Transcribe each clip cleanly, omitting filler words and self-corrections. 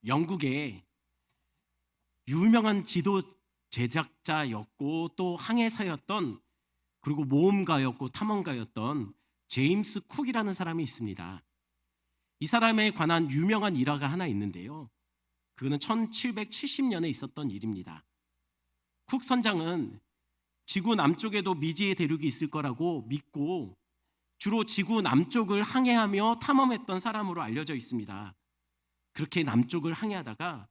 영국의 유명한 지도 제작자였고 또 항해사였던, 그리고 모험가였고 탐험가였던 제임스 쿡이라는 사람이 있습니다. 이 사람에 관한 유명한 일화가 하나 있는데요. 그거는 1770년에 있었던 일입니다. 쿡 선장은 지구 남쪽에도 미지의 대륙이 있을 거라고 믿고 주로 지구 남쪽을 항해하며 탐험했던 사람으로 알려져 있습니다. 그렇게 남쪽을 항해하다가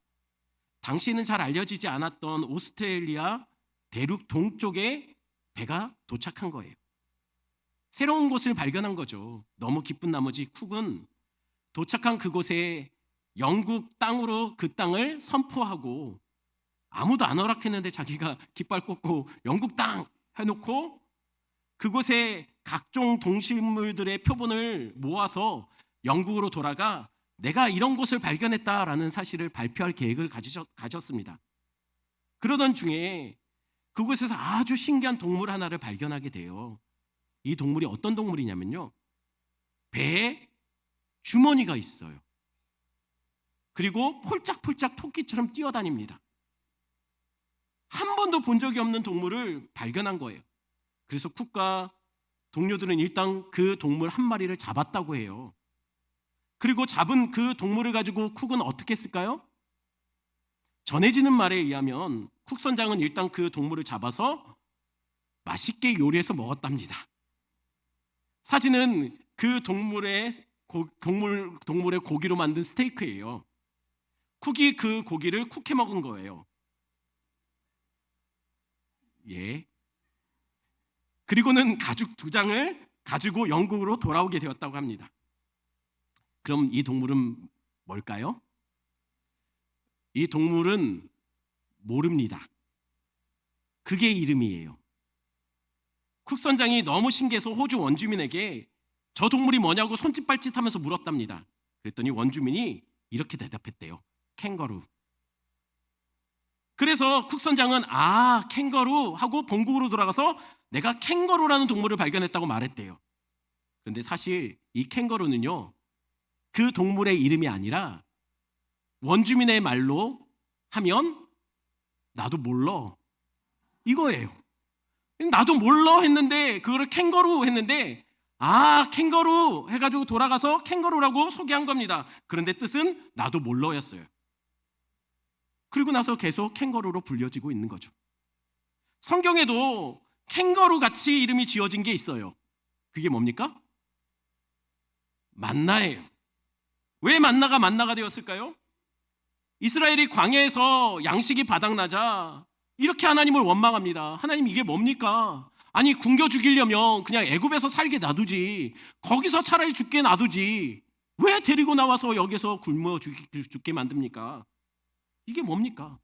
당시에는 잘 알려지지 않았던 오스트레일리아 대륙 동쪽에 배가 도착한 거예요. 새로운 곳을 발견한 거죠. 너무 기쁜 나머지 쿡은 도착한 그곳에 영국 땅으로 그 땅을 선포하고, 아무도 안 허락했는데 자기가 깃발 꽂고 영국 땅 해놓고 그곳에 각종 동식물들의 표본을 모아서 영국으로 돌아가 내가 이런 곳을 발견했다라는 사실을 발표할 계획을 가졌습니다. 그러던 중에 그곳에서 아주 신기한 동물 하나를 발견하게 돼요. 이 동물이 어떤 동물이냐면요, 배에 주머니가 있어요. 그리고 폴짝폴짝 토끼처럼 뛰어다닙니다. 한 번도 본 적이 없는 동물을 발견한 거예요. 그래서 쿡과 동료들은 일단 그 동물 한 마리를 잡았다고 해요. 그리고 잡은 그 동물을 가지고 쿡은 어떻게 했을까요? 전해지는 말에 의하면 쿡 선장은 일단 그 동물을 잡아서 맛있게 요리해서 먹었답니다. 사진은 그 동물의 고기로 만든 스테이크예요. 쿡이 그 고기를 쿡해 먹은 거예요. 예. 그리고는 가죽 2장을 가지고 영국으로 돌아오게 되었다고 합니다. 그럼 이 동물은 뭘까요? 이 동물은 모릅니다. 그게 이름이에요. 쿡 선장이 너무 신기해서 호주 원주민에게 저 동물이 뭐냐고 손짓발짓하면서 물었답니다. 그랬더니 원주민이 이렇게 대답했대요. 캥거루. 그래서 쿡 선장은 캥거루 하고 본국으로 돌아가서 내가 캥거루라는 동물을 발견했다고 말했대요. 그런데 사실 이 캥거루는요, 그 동물의 이름이 아니라 원주민의 말로 하면 나도 몰라 이거예요. 나도 몰라 했는데 그거를 캥거루 했는데 캥거루 해가지고 돌아가서 캥거루라고 소개한 겁니다. 그런데 뜻은 나도 몰라였어요. 그리고 나서 계속 캥거루로 불려지고 있는 거죠. 성경에도 캥거루 같이 이름이 지어진 게 있어요. 그게 뭡니까? 만나예요. 왜 만나가 되었을까요? 이스라엘이 광야에서 양식이 바닥나자 이렇게 하나님을 원망합니다. 하나님, 이게 뭡니까? 아니, 굶겨 죽이려면 그냥 애굽에서 살게 놔두지, 거기서 차라리 죽게 놔두지, 왜 데리고 나와서 여기서 굶어 죽게 만듭니까? 이게 뭡니까?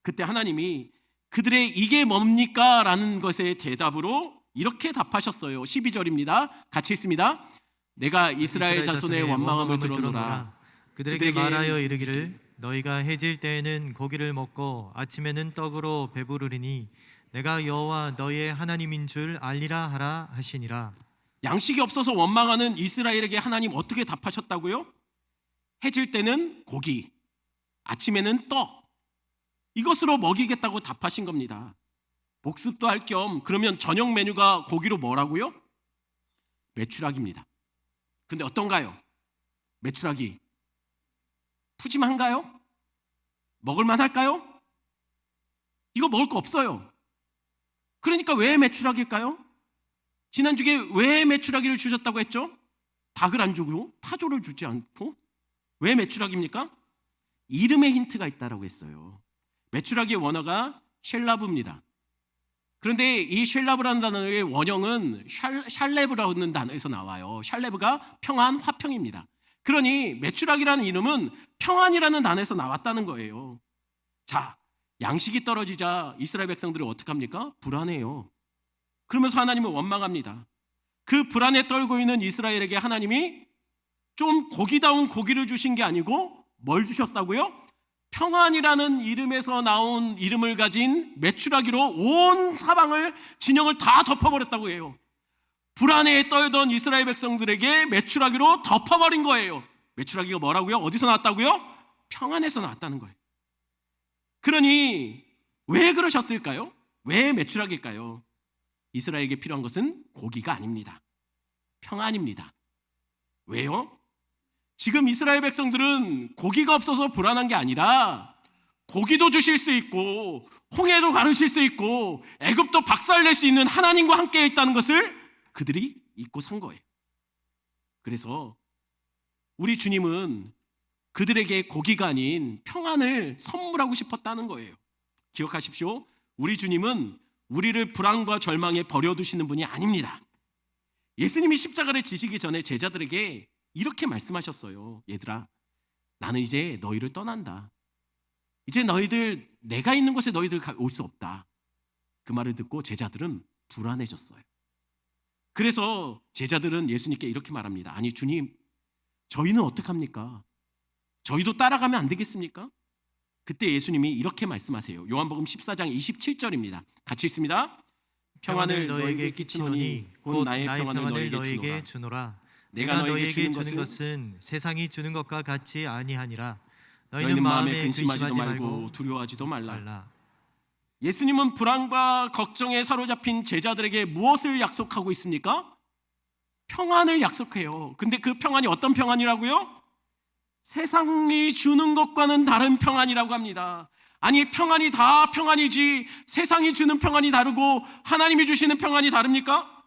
그때 하나님이 그들의 이게 뭡니까? 라는 것의 대답으로 이렇게 답하셨어요. 12절입니다. 같이 읽습니다. 내가 이스라엘 자손의 원망함을 들었노라. 그들에게 말하여 이르기를 너희가 해질 때에는 고기를 먹고 아침에는 떡으로 배부르리니 내가 여호와 너희의 하나님인 줄 알리라 하라 하시니라. 양식이 없어서 원망하는 이스라엘에게 하나님 어떻게 답하셨다고요? 해질 때는 고기, 아침에는 떡, 이것으로 먹이겠다고 답하신 겁니다. 복습도 할 겸 그러면 저녁 메뉴가 고기로 뭐라고요? 메추라기입니다. 근데 어떤가요? 메추라기 푸짐한가요? 먹을만 할까요? 이거 먹을 거 없어요. 그러니까 왜 메추라기일까요? 지난주에 왜 메추라기를 주셨다고 했죠? 닭을 안 주고 타조를 주지 않고. 왜 메추라기입니까? 이름에 힌트가 있다고 했어요. 메추라기의 원어가 쉘라브입니다. 그런데 이 쉘라브라는 단어의 원형은 샬레브라는 단어에서 나와요. 샬레브가 평안, 화평입니다. 그러니 메추라기라는 이름은 평안이라는 단어에서 나왔다는 거예요. 자, 양식이 떨어지자 이스라엘 백성들이 어떻게 합니까? 불안해요. 그러면서 하나님을 원망합니다. 그 불안에 떨고 있는 이스라엘에게 하나님이 좀 고기다운 고기를 주신 게 아니고 뭘 주셨다고요? 평안이라는 이름에서 나온 이름을 가진 메추라기로 온 사방을, 진영을 다 덮어버렸다고 해요. 불안에 떨던 이스라엘 백성들에게 메추라기로 덮어버린 거예요. 메추라기가 뭐라고요? 어디서 나왔다고요? 평안에서 나왔다는 거예요. 그러니 왜 그러셨을까요? 왜 메추라기일까요? 이스라엘에게 필요한 것은 고기가 아닙니다. 평안입니다. 왜요? 지금 이스라엘 백성들은 고기가 없어서 불안한 게 아니라 고기도 주실 수 있고 홍해도 가르실 수 있고 애굽도 박살낼 수 있는 하나님과 함께 있다는 것을 그들이 잊고 산 거예요. 그래서 우리 주님은 그들에게 고기가 아닌 평안을 선물하고 싶었다는 거예요. 기억하십시오. 우리 주님은 우리를 불안과 절망에 버려두시는 분이 아닙니다. 예수님이 십자가를 지시기 전에 제자들에게 이렇게 말씀하셨어요. 얘들아, 나는 이제 너희를 떠난다. 이제 너희들, 내가 있는 곳에 너희들 올 수 없다. 그 말을 듣고 제자들은 불안해졌어요. 그래서 제자들은 예수님께 이렇게 말합니다. 아니 주님, 저희는 어떡합니까? 저희도 따라가면 안 되겠습니까? 그때 예수님이 이렇게 말씀하세요. 요한복음 14장 27절입니다. 같이 읽습니다. 평안을 너에게 끼치노니 곧 나의 평안을 너에게 주노라. 내가 너희에게 주는 것은 세상이 주는 것과 같이 아니하니라. 너희는 마음에 근심하지도 말고 두려워하지도 말라. 예수님은 불안과 걱정에 사로잡힌 제자들에게 무엇을 약속하고 있습니까? 평안을 약속해요. 근데 그 평안이 어떤 평안이라고요? 세상이 주는 것과는 다른 평안이라고 합니다. 아니 평안이 다 평안이지 세상이 주는 평안이 다르고 하나님이 주시는 평안이 다릅니까?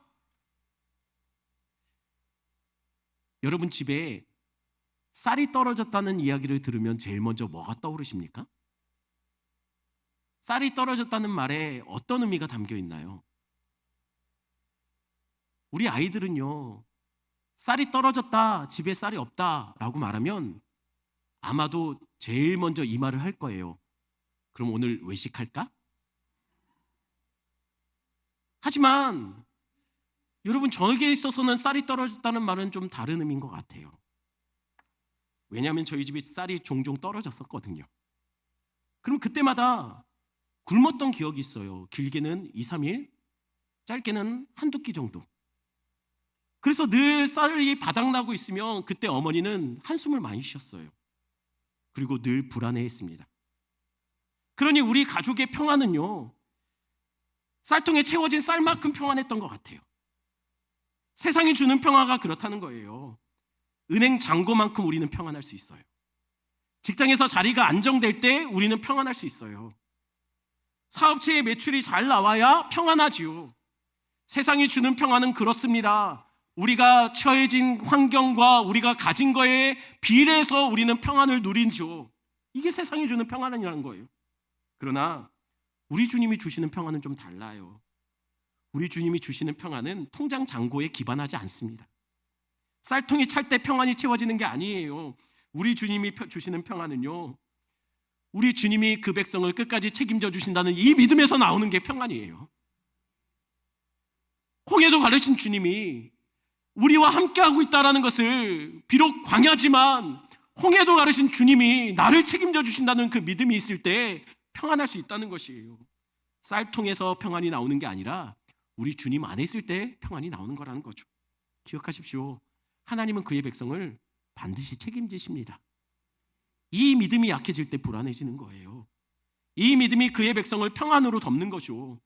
여러분 집에 쌀이 떨어졌다는 이야기를 들으면 제일 먼저 뭐가 떠오르십니까? 쌀이 떨어졌다는 말에 어떤 의미가 담겨 있나요? 우리 아이들은요, 쌀이 떨어졌다, 집에 쌀이 없다 라고 말하면 아마도 제일 먼저 이 말을 할 거예요. 그럼 오늘 외식할까? 하지만 여러분, 저에게 있어서는 쌀이 떨어졌다는 말은 좀 다른 의미인 것 같아요. 왜냐하면 저희 집에 쌀이 종종 떨어졌었거든요. 그럼 그때마다 굶었던 기억이 있어요. 길게는 2, 3일, 짧게는 한두 끼 정도. 그래서 늘 쌀이 바닥나고 있으면 그때 어머니는 한숨을 많이 쉬었어요. 그리고 늘 불안해했습니다. 그러니 우리 가족의 평안은요, 쌀통에 채워진 쌀만큼 평안했던 것 같아요. 세상이 주는 평화가 그렇다는 거예요. 은행 잔고만큼 우리는 평안할 수 있어요. 직장에서 자리가 안정될 때 우리는 평안할 수 있어요. 사업체의 매출이 잘 나와야 평안하지요. 세상이 주는 평안은 그렇습니다. 우리가 처해진 환경과 우리가 가진 거에 비례해서 우리는 평안을 누리죠. 이게 세상이 주는 평안이라는 거예요. 그러나 우리 주님이 주시는 평안은 좀 달라요. 우리 주님이 주시는 평안은 통장 잔고에 기반하지 않습니다. 쌀통이 찰 때 평안이 채워지는 게 아니에요. 우리 주님이 주시는 평안은요, 우리 주님이 그 백성을 끝까지 책임져 주신다는 이 믿음에서 나오는 게 평안이에요. 홍해도 가르친 주님이 우리와 함께하고 있다는 것을, 비록 광야지만 홍해도 가르친 주님이 나를 책임져 주신다는 그 믿음이 있을 때 평안할 수 있다는 것이에요. 쌀통에서 평안이 나오는 게 아니라 우리 주님 안에 있을 때 평안이 나오는 거라는 거죠. 기억하십시오. 하나님은 그의 백성을 반드시 책임지십니다. 이 믿음이 약해질 때 불안해지는 거예요. 이 믿음이 그의 백성을 평안으로 덮는 거죠.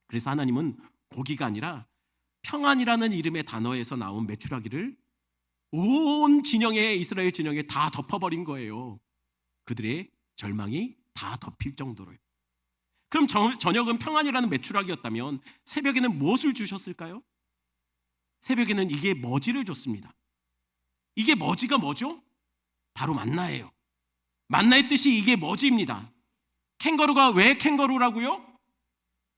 그래서 하나님은 고기가 아니라 평안이라는 이름의 단어에서 나온 메추라기를 온 진영에, 이스라엘 진영에 다 덮어버린 거예요. 그들의 절망이 다 덮일 정도로요. 그럼 저녁은 평안이라는 메추라기였다면 새벽에는 무엇을 주셨을까요? 새벽에는 이게 머지를 줬습니다. 이게 머지가 뭐죠? 바로 만나예요. 만나의 뜻이 이게 머지입니다. 캥거루가 왜 캥거루라고요?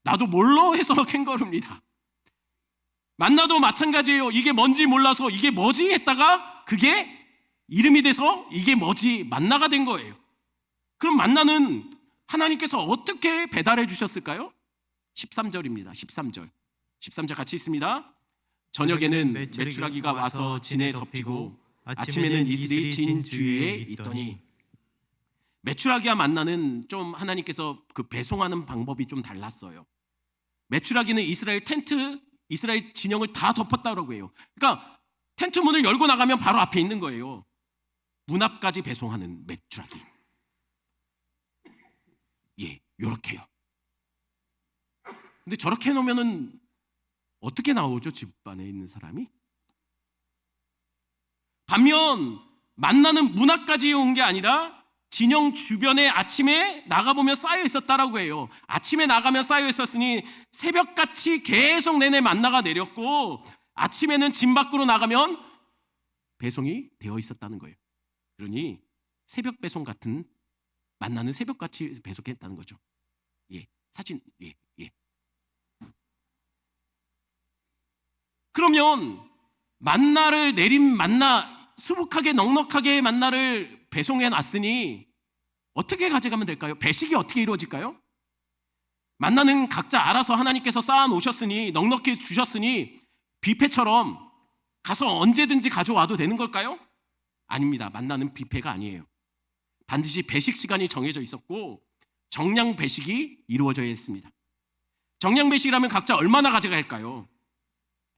나도 몰라 해서 캥거루입니다. 만나도 마찬가지예요. 이게 뭔지 몰라서 이게 뭐지 했다가 그게 이름이 돼서 이게 뭐지, 만나가 된 거예요. 그럼 만나는 하나님께서 어떻게 배달해 주셨을까요? 13절입니다. 13절 같이 있습니다. 저녁에는 메추라기가 와서 진에 덮이고 아침에는 이슬이 진 주위에 있더니. 메추라기와 만나는 좀 하나님께서 그 배송하는 방법이 좀 달랐어요. 메추라기는 이스라엘 텐트, 이스라엘 진영을 다 덮었다고 해요. 그러니까 텐트 문을 열고 나가면 바로 앞에 있는 거예요. 문 앞까지 배송하는 메추라기. 예, 요렇게요. 근데 저렇게 해놓으면은 어떻게 나오죠? 집 안에 있는 사람이? 반면 만나는 문 앞까지 온 게 아니라 진영 주변에 아침에 나가보면 쌓여 있었다라고 해요. 아침에 나가면 쌓여 있었으니 새벽같이 계속 내내 만나가 내렸고, 아침에는 집 밖으로 나가면 배송이 되어 있었다는 거예요. 그러니 새벽 배송 같은, 만나는 새벽같이 배송했다는 거죠. 예, 사진. 예. 그러면 만나를 내린 만나, 수북하게 넉넉하게 만나를 배송해 놨으니 어떻게 가져가면 될까요? 배식이 어떻게 이루어질까요? 만나는 각자 알아서 하나님께서 쌓아 놓으셨으니, 넉넉히 주셨으니 뷔페처럼 가서 언제든지 가져와도 되는 걸까요? 아닙니다. 만나는 뷔페가 아니에요. 반드시 배식 시간이 정해져 있었고 정량 배식이 이루어져야 했습니다. 정량 배식이라면 각자 얼마나 가져가야 할까요?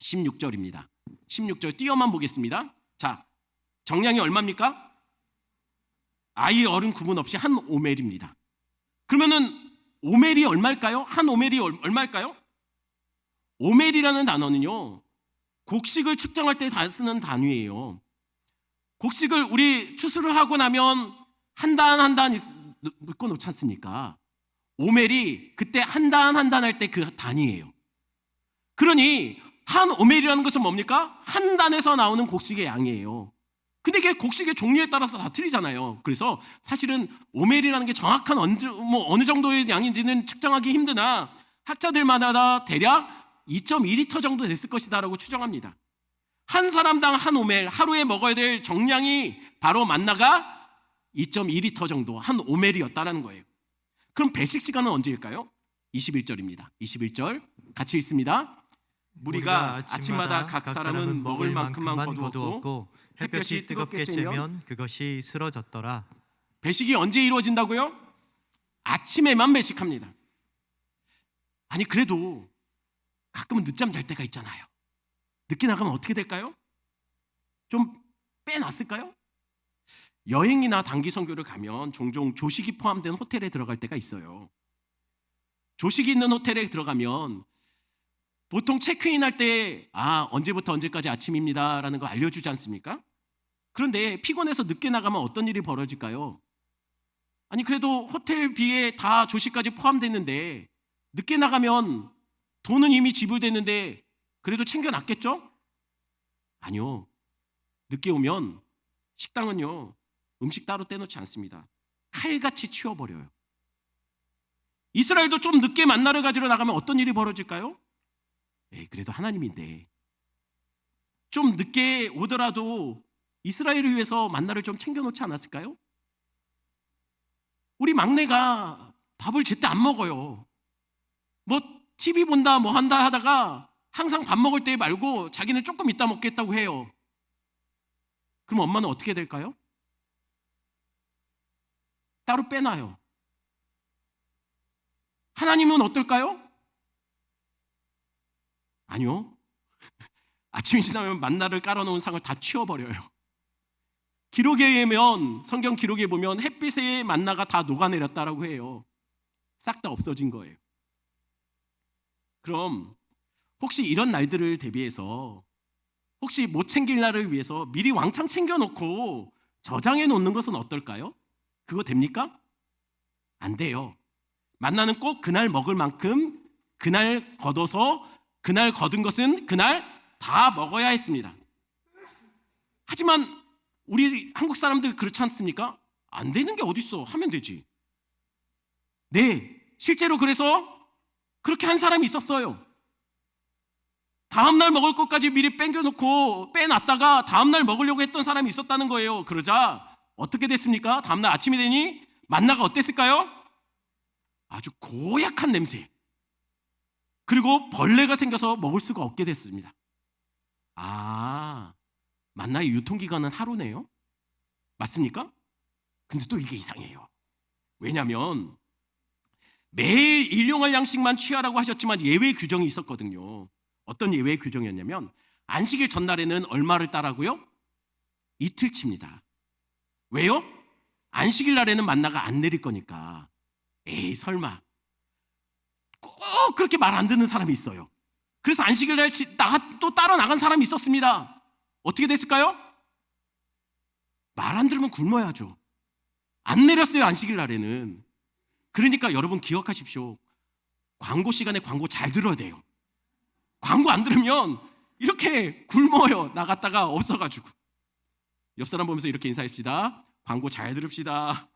16절입니다. 16절 띄어만 보겠습니다. 자, 정량이 얼마입니까? 아이 어른 구분 없이 한 오멜입니다. 그러면은 오멜이 얼마일까요? 한 오멜이 얼마일까요? 오멜이라는 단어는요, 곡식을 측정할 때 쓰는 단위예요. 곡식을 우리 추수를 하고 나면 한 단 한 단 묶어 놓지 않습니까? 오멜이 그때 한 단 한 단 할 때 그 단위예요. 그러니 한 오멜이라는 것은 뭡니까? 한 단에서 나오는 곡식의 양이에요. 근데 이게 곡식의 종류에 따라서 다 틀리잖아요. 그래서 사실은 오멜이라는 게 정확한 어느 정도의 양인지는 측정하기 힘드나 학자들마다 대략 2.2리터 정도 됐을 것이다라고 추정합니다. 한 사람당 한 오멜, 하루에 먹어야 될 정량이 바로 만나가 2.2리터 정도, 한 오멜이었다라는 거예요. 그럼 배식 시간은 언제일까요? 21절입니다. 21절 같이 읽습니다. 우리가 아침마다 각 사람은 먹을 만큼만 거두었고 햇볕이 뜨겁게 쬐면 그것이 쓰러졌더라. 배식이 언제 이루어진다고요? 아침에만 배식합니다. 아니 그래도 가끔은 늦잠 잘 때가 있잖아요. 늦게 나가면 어떻게 될까요? 좀 빼놨을까요? 여행이나 단기 선교를 가면 종종 조식이 포함된 호텔에 들어갈 때가 있어요. 조식이 있는 호텔에 들어가면 보통 체크인 할 때 언제부터 언제까지 아침입니다 라는 거 알려주지 않습니까? 그런데 피곤해서 늦게 나가면 어떤 일이 벌어질까요? 아니 그래도 호텔비에 다 조식까지 포함됐는데 늦게 나가면 돈은 이미 지불됐는데 그래도 챙겨놨겠죠? 아니요. 늦게 오면 식당은요, 음식 따로 떼놓지 않습니다. 칼같이 치워버려요. 이스라엘도 좀 늦게 만나를 가지러 나가면 어떤 일이 벌어질까요? 그래도 하나님인데 좀 늦게 오더라도 이스라엘을 위해서 만나를 좀 챙겨놓지 않았을까요? 우리 막내가 밥을 제때 안 먹어요. 뭐 TV 본다 뭐 한다 하다가 항상 밥 먹을 때 말고 자기는 조금 이따 먹겠다고 해요. 그럼 엄마는 어떻게 될까요? 따로 빼놔요. 하나님은 어떨까요? 아니요. 아침이 지나면 만나를 깔아놓은 상을 다 치워버려요. 기록에 의하면, 성경 기록에 보면 햇빛에 만나가 다 녹아내렸다라고 해요. 싹 다 없어진 거예요. 그럼 혹시 이런 날들을 대비해서 혹시 못 챙길 날을 위해서 미리 왕창 챙겨놓고 저장해 놓는 것은 어떨까요? 그거 됩니까? 안 돼요. 만나는 꼭 그날 먹을 만큼 그날 걷어서 그날 거둔 것은 그날 다 먹어야 했습니다. 하지만 우리 한국 사람들 그렇지 않습니까? 안 되는 게 어딨어. 하면 되지. 네, 실제로 그래서 그렇게 한 사람이 있었어요. 다음날 먹을 것까지 미리 빼놓고 빼놨다가 다음날 먹으려고 했던 사람이 있었다는 거예요. 그러자 어떻게 됐습니까? 다음날 아침이 되니 만나가 어땠을까요? 아주 고약한 냄새, 그리고 벌레가 생겨서 먹을 수가 없게 됐습니다. 만나의 유통기간은 하루네요? 맞습니까? 근데 또 이게 이상해요. 왜냐하면 매일 일용할 양식만 취하라고 하셨지만 예외 규정이 있었거든요. 어떤 예외 규정이었냐면 안식일 전날에는 얼마를 따라고요? 이틀치입니다. 왜요? 안식일 날에는 만나가 안 내릴 거니까. 에이 설마. 꼭 그렇게 말 안 듣는 사람이 있어요. 그래서 안식일 날 또 따라 나간 사람이 있었습니다. 어떻게 됐을까요? 말 안 들으면 굶어야죠. 안 내렸어요, 안식일 날에는. 그러니까 여러분 기억하십시오. 광고 시간에 광고 잘 들어야 돼요. 광고 안 들으면 이렇게 굶어요. 나갔다가 없어가지고. 옆 사람 보면서 이렇게 인사합시다. 광고 잘 들읍시다.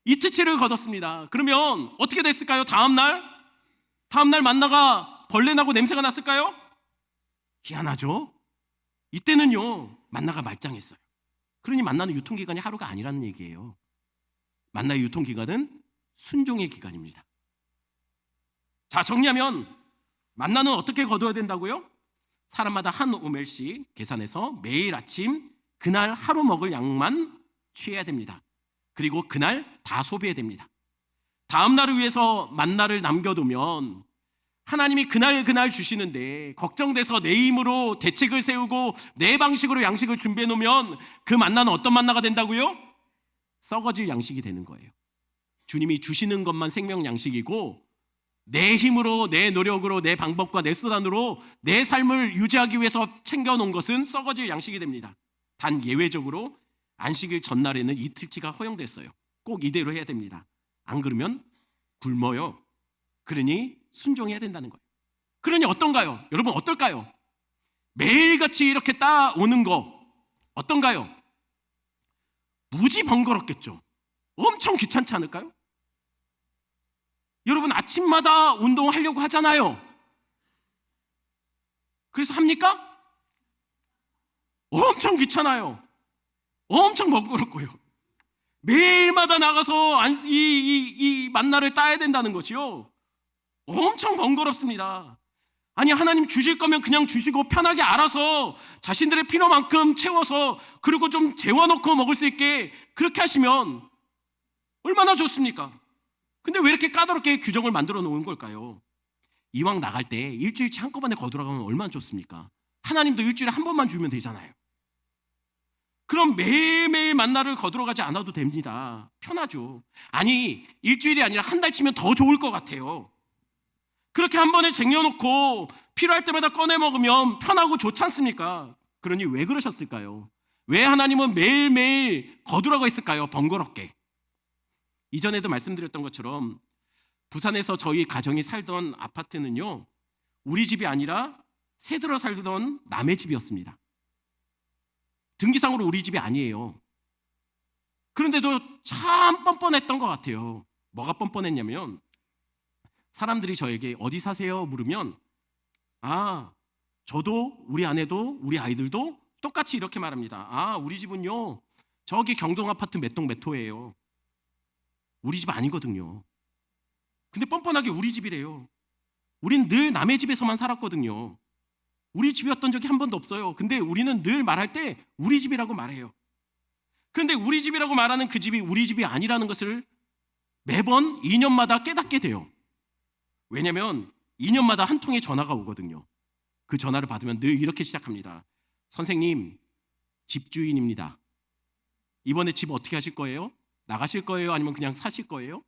이틀치를 거뒀습니다. 그러면 어떻게 됐을까요? 다음날 만나가 벌레 나고 냄새가 났을까요? 희한하죠? 이때는요 만나가 말짱했어요. 그러니 만나는 유통기간이 하루가 아니라는 얘기예요. 만나의 유통기간은 순종의 기간입니다. 자, 정리하면 만나는 어떻게 거둬야 된다고요? 사람마다 한 오멜씩 계산해서 매일 아침 그날 하루 먹을 양만 취해야 됩니다. 그리고 그날 다 소비해야 됩니다. 다음 날을 위해서 만나를 남겨두면 하나님이 그날 주시는데 걱정돼서 내 힘으로 대책을 세우고 내 방식으로 양식을 준비해 놓으면 그 만나는 어떤 만나가 된다고요? 썩어질 양식이 되는 거예요. 주님이 주시는 것만 생명 양식이고 내 힘으로, 내 노력으로, 내 방법과 내 수단으로 내 삶을 유지하기 위해서 챙겨놓은 것은 썩어질 양식이 됩니다. 단 예외적으로 안식일 전날에는 이틀치가 허용됐어요. 꼭 이대로 해야 됩니다. 안 그러면 굶어요. 그러니 순종해야 된다는 거예요. 그러니 어떤가요? 여러분 어떨까요? 매일같이 이렇게 따오는 거 어떤가요? 무지 번거롭겠죠. 엄청 귀찮지 않을까요? 여러분 아침마다 운동하려고 하잖아요. 그래서 합니까? 엄청 귀찮아요. 엄청 번거롭고요. 매일마다 나가서 이 만나를 따야 된다는 것이요. 엄청 번거롭습니다. 아니 하나님 주실 거면 그냥 주시고 편하게 알아서 자신들의 필요만큼 채워서 그리고 좀 재워놓고 먹을 수 있게 그렇게 하시면 얼마나 좋습니까? 근데 왜 이렇게 까다롭게 규정을 만들어 놓은 걸까요? 이왕 나갈 때 일주일치 한꺼번에 거들어가면 얼마나 좋습니까? 하나님도 일주일에 한 번만 주면 되잖아요. 그럼 매일매일 만나를 거들어가지 않아도 됩니다. 편하죠. 아니 일주일이 아니라 한 달 치면 더 좋을 것 같아요. 그렇게 한 번에 쟁여놓고 필요할 때마다 꺼내 먹으면 편하고 좋지 않습니까? 그러니 왜 그러셨을까요? 왜 하나님은 매일매일 거두라고 했을까요? 번거롭게. 이전에도 말씀드렸던 것처럼 부산에서 저희 가정이 살던 아파트는요 우리 집이 아니라 새들어 살던 남의 집이었습니다. 등기상으로 우리 집이 아니에요. 그런데도 참 뻔뻔했던 것 같아요. 뭐가 뻔뻔했냐면 사람들이 저에게 어디 사세요? 물으면 저도 우리 아내도 우리 아이들도 똑같이 이렇게 말합니다. 우리 집은요 저기 경동 아파트 몇 동 몇 호예요. 우리 집 아니거든요. 근데 뻔뻔하게 우리 집이래요. 우린 늘 남의 집에서만 살았거든요. 우리 집이었던 적이 한 번도 없어요. 근데 우리는 늘 말할 때 우리 집이라고 말해요. 그런데 우리 집이라고 말하는 그 집이 우리 집이 아니라는 것을 매번 2년마다 깨닫게 돼요. 왜냐하면 2년마다 한 통의 전화가 오거든요. 그 전화를 받으면 늘 이렇게 시작합니다. 선생님, 집주인입니다. 이번에 집 어떻게 하실 거예요? 나가실 거예요? 아니면 그냥 사실 거예요?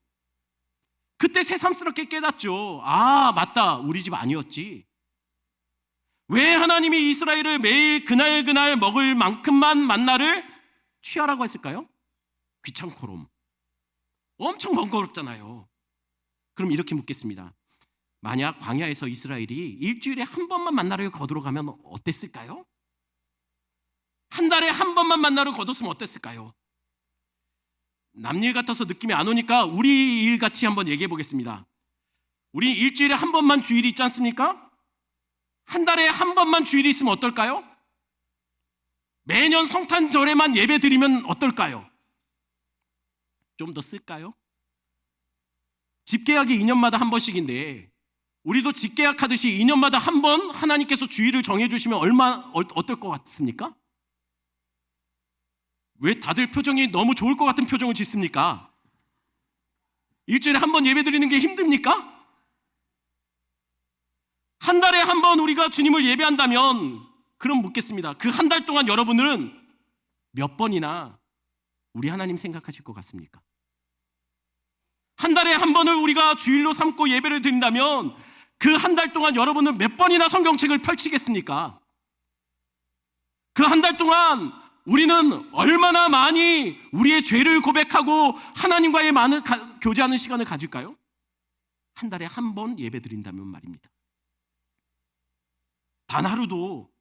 그때 새삼스럽게 깨닫죠. 맞다. 우리 집 아니었지. 왜 하나님이 이스라엘을 매일 그날 먹을 만큼만 만나를 취하라고 했을까요? 귀찮고롬. 엄청 번거롭잖아요. 그럼 이렇게 묻겠습니다. 만약 광야에서 이스라엘이 일주일에 한 번만 만나를 거두러 가면 어땠을까요? 한 달에 한 번만 만나를 거뒀으면 어땠을까요? 남일 같아서 느낌이 안 오니까 우리 일 같이 한번 얘기해 보겠습니다. 우리 일주일에 한 번만 주일이 있지 않습니까? 한 달에 한 번만 주일이 있으면 어떨까요? 매년 성탄절에만 예배 드리면 어떨까요? 좀 더 쓸까요? 집계약이 2년마다 한 번씩인데 우리도 집계약하듯이 2년마다 한 번 하나님께서 주일을 정해주시면 어떨 것 같습니까? 왜 다들 표정이 너무 좋을 것 같은 표정을 짓습니까? 일주일에 한 번 예배 드리는 게 힘듭니까? 한 달에 한 번 우리가 주님을 예배한다면 그럼 묻겠습니다. 그 한 달 동안 여러분들은 몇 번이나 우리 하나님 생각하실 것 같습니까? 한 달에 한 번을 우리가 주일로 삼고 예배를 드린다면 그 한 달 동안 여러분은 몇 번이나 성경책을 펼치겠습니까? 그 한 달 동안 우리는 얼마나 많이 우리의 죄를 고백하고 하나님과의 많은 교제하는 시간을 가질까요? 한 달에 한 번 예배 드린다면 말입니다. 단 하루도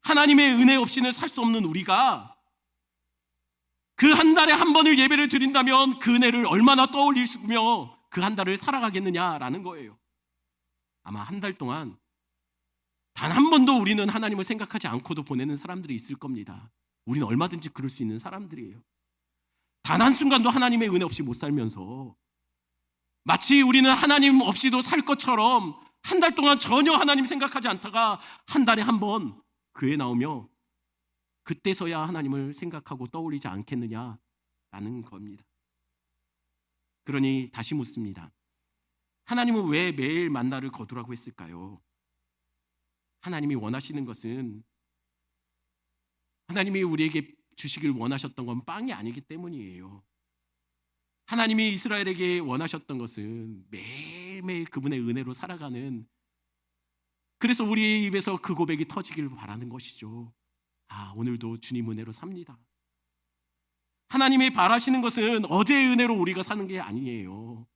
하나님의 은혜 없이는 살 수 없는 우리가 그 한 달에 한 번을 예배를 드린다면 그 은혜를 얼마나 떠올리며 그 한 달을 살아가겠느냐라는 거예요. 아마 한 달 동안 단 한 번도 우리는 하나님을 생각하지 않고도 보내는 사람들이 있을 겁니다. 우리는 얼마든지 그럴 수 있는 사람들이에요. 단 한순간도 하나님의 은혜 없이 못 살면서 마치 우리는 하나님 없이도 살 것처럼 한 달 동안 전혀 하나님 생각하지 않다가 한 달에 한 번 교회 나오며 그때서야 하나님을 생각하고 떠올리지 않겠느냐라는 겁니다. 그러니 다시 묻습니다. 하나님은 왜 매일 만나를 거두라고 했을까요? 하나님이 원하시는 것은 하나님이 우리에게 주시길 원하셨던 건 빵이 아니기 때문이에요. 하나님이 이스라엘에게 원하셨던 것은 매일매일 그분의 은혜로 살아가는, 그래서 우리의 입에서 그 고백이 터지길 바라는 것이죠. 아, 오늘도 주님 은혜로 삽니다. 하나님이 바라시는 것은 어제의 은혜로 우리가 사는 게 아니에요.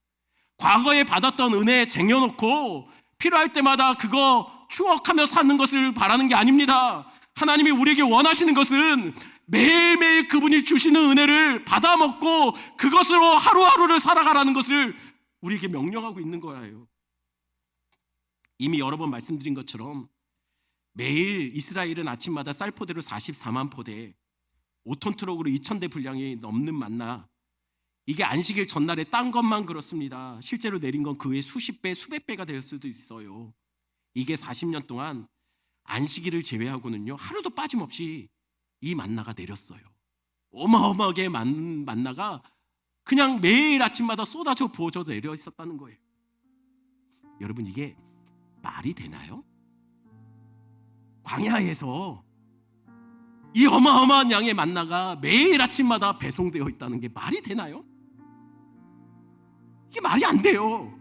과거에 받았던 은혜 쟁여놓고 필요할 때마다 그거 추억하며 사는 것을 바라는 게 아닙니다. 하나님이 우리에게 원하시는 것은 매일매일 그분이 주시는 은혜를 받아먹고 그것으로 하루하루를 살아가라는 것을 우리에게 명령하고 있는 거예요. 이미 여러 번 말씀드린 것처럼 매일 이스라엘은 아침마다 쌀포대로 44만 포대, 5톤 트럭으로 2,000대 분량이 넘는 만나, 이게 안식일 전날에 딴 것만 그렇습니다. 실제로 내린 건 그 외 수십 배, 수백 배가 될 수도 있어요. 이게 40년 동안 안식일을 제외하고는요 하루도 빠짐없이 이 만나가 내렸어요. 어마어마하게 만나가 그냥 매일 아침마다 쏟아져 부어져서 내려 있었다는 거예요. 여러분, 이게 말이 되나요? 광야에서 이 어마어마한 양의 만나가 매일 아침마다 배송되어 있다는 게 말이 되나요? 이게 말이 안 돼요.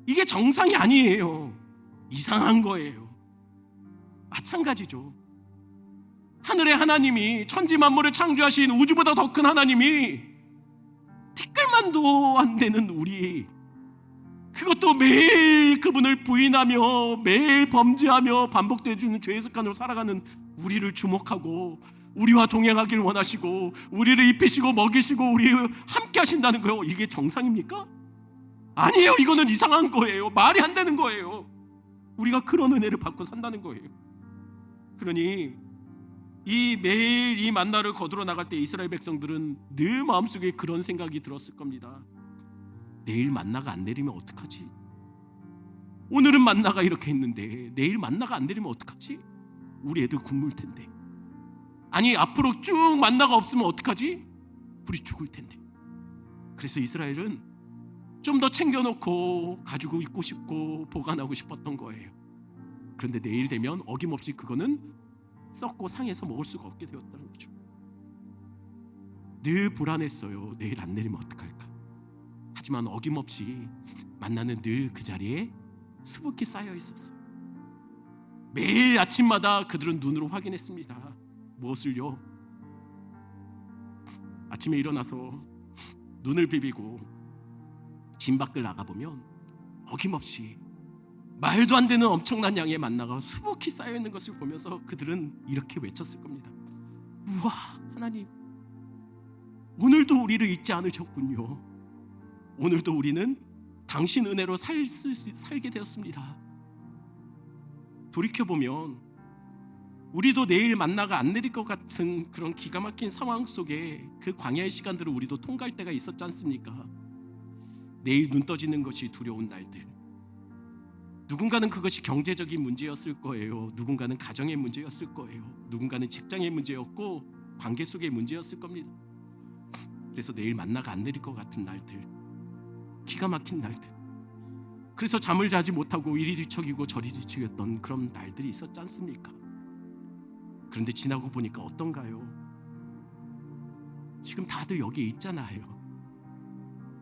이게 정상이 아니에요. 이상한 거예요. 마찬가지죠. 하늘의 하나님이, 천지 만물을 창조하신 우주보다 더 큰 하나님이 티끌만도 안 되는 우리, 그것도 매일 그분을 부인하며 매일 범죄하며 반복되어지는 죄의 습관으로 살아가는 우리를 주목하고 우리와 동행하길 원하시고 우리를 입히시고 먹이시고 우리를 함께 하신다는 거예요. 이게 정상입니까? 아니에요. 이거는 이상한 거예요. 말이 안 되는 거예요. 우리가 그런 은혜를 받고 산다는 거예요. 그러니 이 매일 이 만나를 거두러 나갈 때 이스라엘 백성들은 늘 마음속에 그런 생각이 들었을 겁니다. 내일 만나가 안 내리면 어떡하지? 오늘은 만나가 이렇게 있는데 내일 만나가 안 내리면 어떡하지? 우리 애들 굶을 텐데. 아니, 앞으로 쭉 만나가 없으면 어떡하지? 우리 죽을 텐데. 그래서 이스라엘은 좀 더 챙겨놓고 가지고 있고 싶고 보관하고 싶었던 거예요. 그런데 내일 되면 어김없이 그거는 썩고 상해서 먹을 수가 없게 되었다는 거죠. 늘 불안했어요. 내일 안 내리면 어떡할까? 하지만 어김없이 만나는 늘 그 자리에 수북히 쌓여 있었어요. 매일 아침마다 그들은 눈으로 확인했습니다. 무엇을요? 아침에 일어나서 눈을 비비고 진 밖을 나가보면 어김없이 말도 안 되는 엄청난 양의 만나가 수북히 쌓여있는 것을 보면서 그들은 이렇게 외쳤을 겁니다. 우와, 하나님, 오늘도 우리를 잊지 않으셨군요. 오늘도 우리는 당신 은혜로 살게 되었습니다. 돌이켜보면 우리도 내일 만나가 안 내릴 것 같은 그런 기가 막힌 상황 속에 그 광야의 시간들을 우리도 통과할 때가 있었지 않습니까? 내일 눈 떠지는 것이 두려운 날들. 누군가는 그것이 경제적인 문제였을 거예요. 누군가는 가정의 문제였을 거예요. 누군가는 직장의 문제였고 관계 속의 문제였을 겁니다. 그래서 내일 만나가 안 내릴 것 같은 날들, 기가 막힌 날들, 그래서 잠을 자지 못하고 이리 뒤척이고 저리 뒤척였던 그런 날들이 있었지 않습니까? 그런데 지나고 보니까 어떤가요? 지금 다들 여기 있잖아요.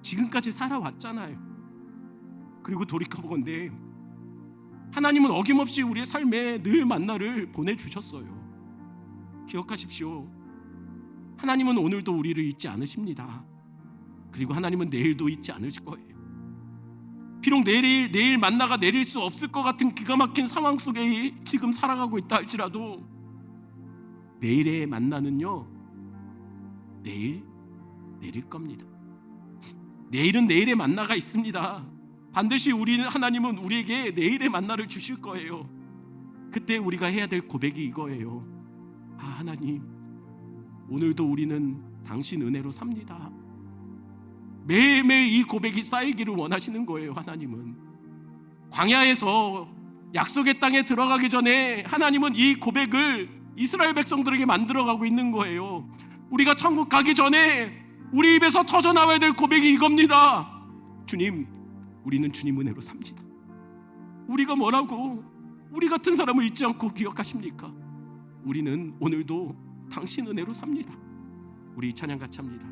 지금까지 살아왔잖아요. 그리고 돌이켜보건대 하나님은 어김없이 우리의 삶에 늘 만나를 보내주셨어요. 기억하십시오. 하나님은 오늘도 우리를 잊지 않으십니다. 그리고 하나님은 내일도 잊지 않으실 거예요. 비록 내일 만나가 내릴 수 없을 것 같은 기가 막힌 상황 속에 지금 살아가고 있다 할지라도 내일의 만나는요, 내일 내릴 겁니다. 내일은 내일의 만나가 있습니다. 반드시 하나님은 우리에게 내일의 만나를 주실 거예요. 그때 우리가 해야 될 고백이 이거예요. 하나님, 오늘도 우리는 당신 은혜로 삽니다. 매일매일 이 고백이 쌓이기를 원하시는 거예요. 하나님은 광야에서 약속의 땅에 들어가기 전에 하나님은 이 고백을 이스라엘 백성들에게 만들어가고 있는 거예요. 우리가 천국 가기 전에 우리 입에서 터져나와야 될 고백이 이겁니다. 주님, 우리는 주님 은혜로 삽니다. 우리가 뭐라고 우리 같은 사람을 잊지 않고 기억하십니까? 우리는 오늘도 당신 은혜로 삽니다. 우리 찬양 같이 합니다.